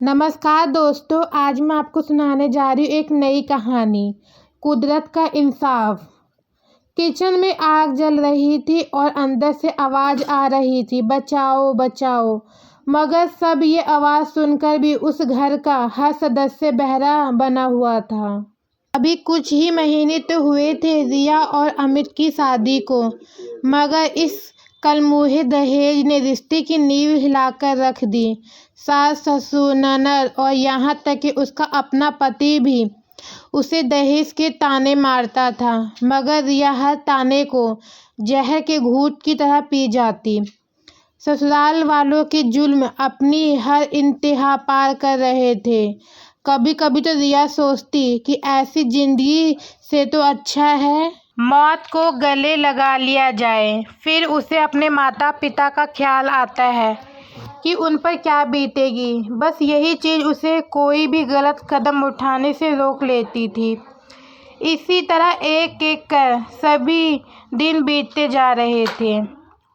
नमस्कार दोस्तों, आज मैं आपको सुनाने जा रही हूँ एक नई कहानी, कुदरत का इंसाफ। किचन में आग जल रही थी और अंदर से आवाज़ आ रही थी, बचाओ बचाओ। मगर सब ये आवाज़ सुनकर भी उस घर का हर सदस्य बहरा बना हुआ था। अभी कुछ ही महीने तो हुए थे रिया और अमित की शादी को, मगर इस कलमुहे दहेज ने रिश्ते की नींव हिलाकर रख दी। सास ससुर ननद और यहाँ तक कि उसका अपना पति भी उसे दहेज के ताने मारता था, मगर रिया हर ताने को जहर के घूंट की तरह पी जाती। ससुराल वालों के जुल्म अपनी हर इंतहा पार कर रहे थे। कभी कभी तो रिया सोचती कि ऐसी जिंदगी से तो अच्छा है मौत को गले लगा लिया जाए। फिर उसे अपने माता पिता का ख्याल आता है कि उन पर क्या बीतेगी। बस यही चीज़ उसे कोई भी गलत कदम उठाने से रोक लेती थी। इसी तरह एक एक कर सभी दिन बीतते जा रहे थे।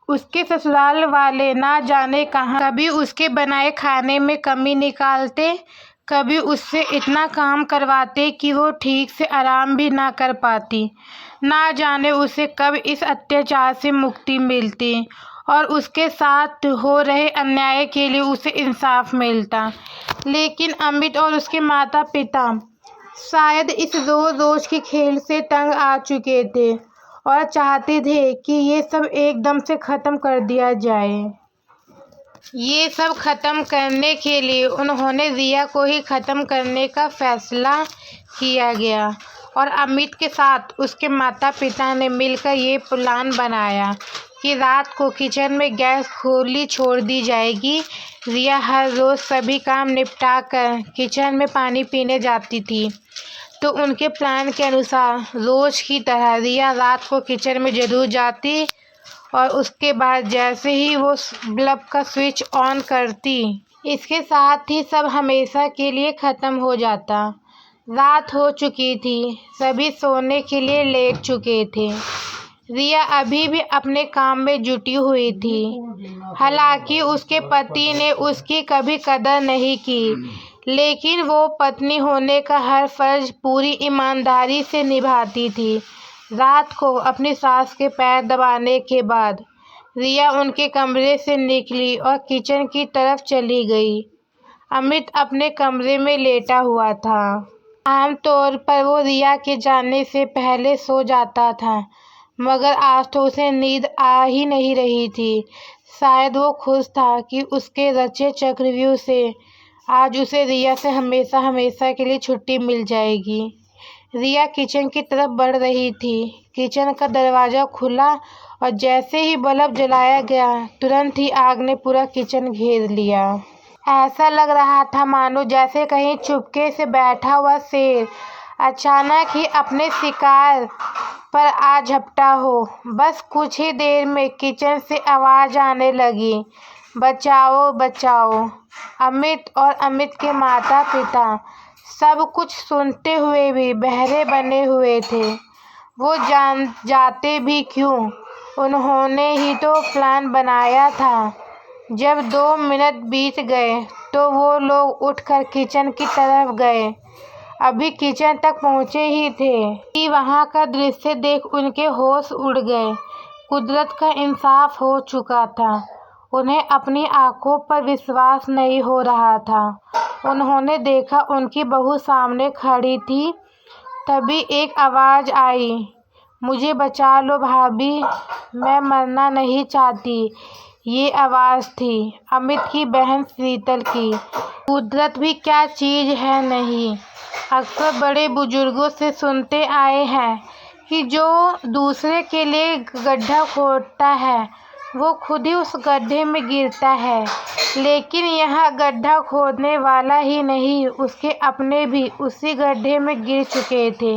उसके ससुराल वाले ना जाने कहाँ कभी उसके बनाए खाने में कमी निकालते, कभी उससे इतना काम करवाते कि वो ठीक से आराम भी ना कर पाती। ना जाने उसे कब इस अत्याचार से मुक्ति मिलती और उसके साथ हो रहे अन्याय के लिए उसे इंसाफ मिलता। लेकिन अमित और उसके माता पिता शायद इस रोज रोज के खेल से तंग आ चुके थे और चाहते थे कि ये सब एकदम से ख़त्म कर दिया जाए। ये सब ख़त्म करने के लिए उन्होंने रिया को ही ख़त्म करने का फैसला किया गया और अमित के साथ उसके माता पिता ने मिलकर ये प्लान बनाया कि रात को किचन में गैस खुली छोड़ दी जाएगी। रिया हर रोज़ सभी काम निपटा कर किचन में पानी पीने जाती थी, तो उनके प्लान के अनुसार रोज़ की तरह रिया रात को किचन में ज़रूर जाती और उसके बाद जैसे ही वो बल्ब का स्विच ऑन करती, इसके साथ ही सब हमेशा के लिए ख़त्म हो जाता। रात हो चुकी थी, सभी सोने के लिए लेट चुके थे। रिया अभी भी अपने काम में जुटी हुई थी। हालांकि उसके पति ने उसकी कभी कदर नहीं की, लेकिन वो पत्नी होने का हर फर्ज पूरी ईमानदारी से निभाती थी। रात को अपनी सास के पैर दबाने के बाद रिया उनके कमरे से निकली और किचन की तरफ चली गई। अमित अपने कमरे में लेटा हुआ था। आमतौर पर वो रिया के जाने से पहले सो जाता था, मगर आज तो उसे नींद आ ही नहीं रही थी। शायद वो खुश था कि उसके रचे चक्रव्यूह से आज उसे रिया से हमेशा हमेशा के लिए छुट्टी मिल जाएगी। रिया किचन की तरफ बढ़ रही थी। किचन का दरवाज़ा खुला और जैसे ही बल्ब जलाया गया, तुरंत ही आग ने पूरा किचन घेर लिया। ऐसा लग रहा था मानो जैसे कहीं चुपके से बैठा हुआ शेर अचानक ही अपने शिकार पर आ झपटा हो। बस कुछ ही देर में किचन से आवाज़ आने लगी, बचाओ बचाओ। अमित और अमित के माता पिता सब कुछ सुनते हुए भी बहरे बने हुए थे। वो जाते भी क्यों, उन्होंने ही तो प्लान बनाया था। जब 2 मिनट बीत गए तो वो लोग उठकर किचन की तरफ गए। अभी किचन तक पहुंचे ही थे कि वहां का दृश्य देख उनके होश उड़ गए। कुदरत का इंसाफ हो चुका था। उन्हें अपनी आंखों पर विश्वास नहीं हो रहा था। उन्होंने देखा उनकी बहू सामने खड़ी थी। तभी एक आवाज़ आई, मुझे बचा लो भाभी, मैं मरना नहीं चाहती। ये आवाज़ थी अमित की बहन शीतल की। कुदरत भी क्या चीज़ है नहीं। अक्सर बड़े बुजुर्गों से सुनते आए हैं कि जो दूसरे के लिए गड्ढा खोदता है वो खुद ही उस गड्ढे में गिरता है। लेकिन यह गड्ढा खोदने वाला ही नहीं, उसके अपने भी उसी गड्ढे में गिर चुके थे।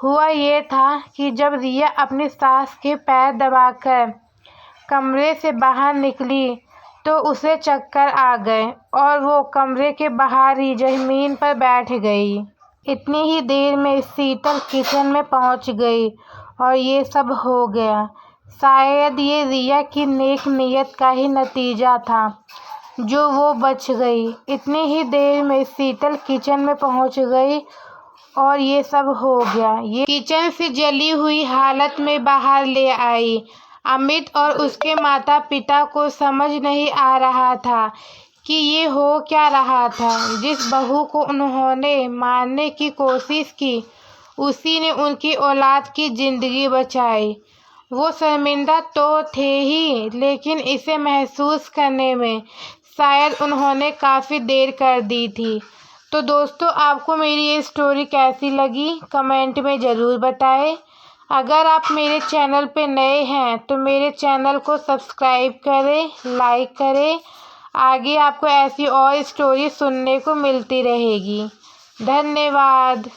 हुआ ये था कि जब रिया अपनी सास के पैर दबाकर कमरे से बाहर निकली तो उसे चक्कर आ गए और वो कमरे के बाहर ही ज़मीन पर बैठ गई। इतनी ही देर में शीतल किचन में पहुंच गई और ये सब हो गया। शायद ये रिया की नेक नीयत का ही नतीजा था। जो वो बच गई। इतनी ही देर में शीतल किचन में पहुंच गई और ये सब हो गया। ये किचन से जली हुई हालत में बाहर ले आई। अमित और उसके माता पिता को समझ नहीं आ रहा था कि ये हो क्या रहा था। जिस बहू को उन्होंने मारने की कोशिश की, उसी ने उनकी औलाद की जिंदगी बचाई। वो शर्मिंदा तो थे ही, लेकिन इसे महसूस करने में शायद उन्होंने काफ़ी देर कर दी थी। तो दोस्तों, आपको मेरी ये स्टोरी कैसी लगी कमेंट में ज़रूर बताएं। अगर आप मेरे चैनल पे नए हैं तो मेरे चैनल को सब्सक्राइब करें, लाइक करें। आगे आपको ऐसी और स्टोरी सुनने को मिलती रहेगी। धन्यवाद।